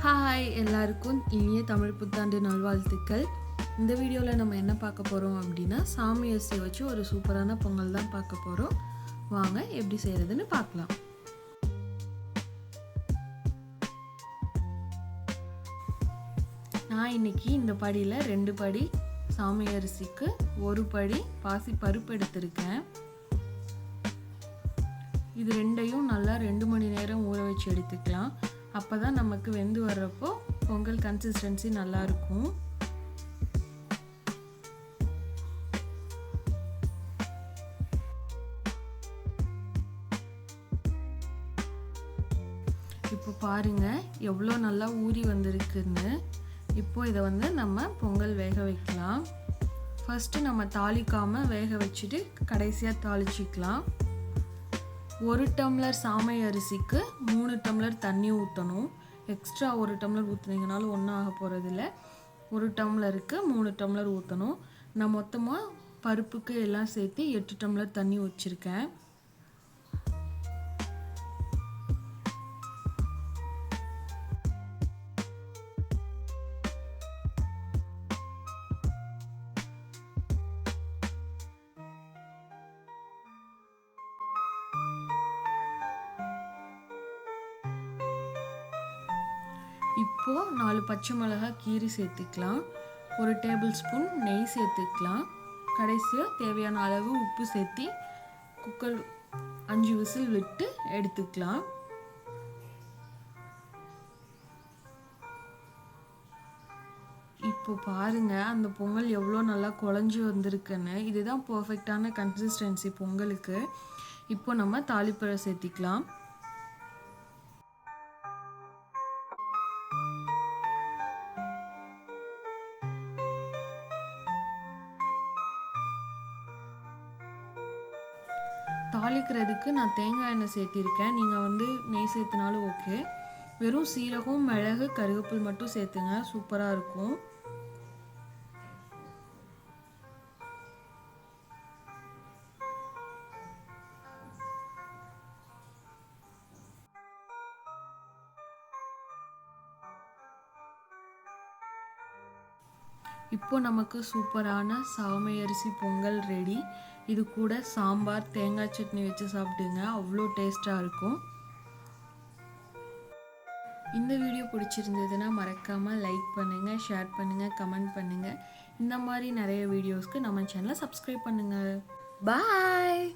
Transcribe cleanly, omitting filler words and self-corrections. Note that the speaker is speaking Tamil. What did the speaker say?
ஹாய் எல்லாருக்கும் இனிய தமிழ் புத்தாண்டு நல்வாழ்த்துக்கள். இந்த வீடியோவில் நம்ம என்ன பார்க்க போகிறோம் அப்படின்னா சாமி அரிசியை வச்சு ஒரு சூப்பரான பொங்கல் தான் பார்க்க போகிறோம். வாங்க எப்படி செய்கிறதுன்னு பார்க்கலாம். நான் இன்னைக்கு இந்த படியில் 2 படி சாமி அரிசிக்கு 1 படி பாசி பருப்பு எடுத்திருக்கேன். இது ரெண்டையும் நல்லா 2 மணி நேரம் ஊற வச்சு எடுத்துக்கலாம். அப்போ தான் நமக்கு வெந்து வர்றப்போ பொங்கல் கன்சிஸ்டன்சி நல்லாயிருக்கும். இப்போ பாருங்கள் எவ்வளோ நல்லா ஊறி வந்திருக்குன்னு. இப்போ இதை நம்ம பொங்கல் வேக வைக்கலாம். ஃபஸ்ட்டு நம்ம தாளிக்காமல் வேக வச்சுட்டு கடைசியாக தாளிச்சிக்கலாம். 1 டம்ளர் சாமை அரிசிக்கு 3 டம்ளர் தண்ணி ஊற்றணும். எக்ஸ்ட்ரா 1 டம்ளர் ஊற்றுனீங்கனாலும் ஒன்றும் ஆக போகிறதில்ல. 1 டம்ளருக்கு 3 டம்ளர் ஊற்றணும். நான் மொத்தமாக பருப்புக்கு எல்லாம் சேர்த்து 8 டம்ளர் தண்ணி வச்சுருக்கேன். இப்போது 4 பச்சை மிளகாய் கீரி சேர்த்துக்கலாம். 1 டேபிள் ஸ்பூன் நெய் சேர்த்துக்கலாம். கடைசியாக தேவையான அளவு உப்பு சேர்த்து குக்கர் 5 விசில் விட்டு எடுத்துக்கலாம். இப்போ பாருங்கள் அந்த பொங்கல் எவ்வளோ நல்லா குழஞ்சி வந்திருக்குன்னு. இதுதான் பர்ஃபெக்டான கன்சிஸ்டன்சி பொங்கலுக்கு. இப்போ நம்ம தாளிப்பழம் சேர்த்திக்கலாம். தாளிக்கிறதுக்கு நான் தேங்காய் எண்ணெய் சேர்த்திருக்கேன். நீங்கள் நெய் சேர்த்தினாலும் ஓகே. வெறும் சீரகம், மிளகு, கருவேப்பிலை மட்டும் சேர்த்துங்க, சூப்பராக இருக்கும். இப்போ நமக்கு சூப்பரான சாமை அரிசி பொங்கல் ரெடி. இது கூட சாம்பார், தேங்காய் சட்னி வச்சு சாப்பிடுங்க, அவ்வளோ டேஸ்ட்டாக இருக்கும். இந்த வீடியோ பிடிச்சிருந்ததுன்னா மறக்காமல் லைக் பண்ணுங்கள், ஷேர் பண்ணுங்கள், கமெண்ட் பண்ணுங்கள். இந்த மாதிரி நிறைய வீடியோஸ்க்கு நம்ம சேனலை சப்ஸ்கிரைப் பண்ணுங்கள். பாய்.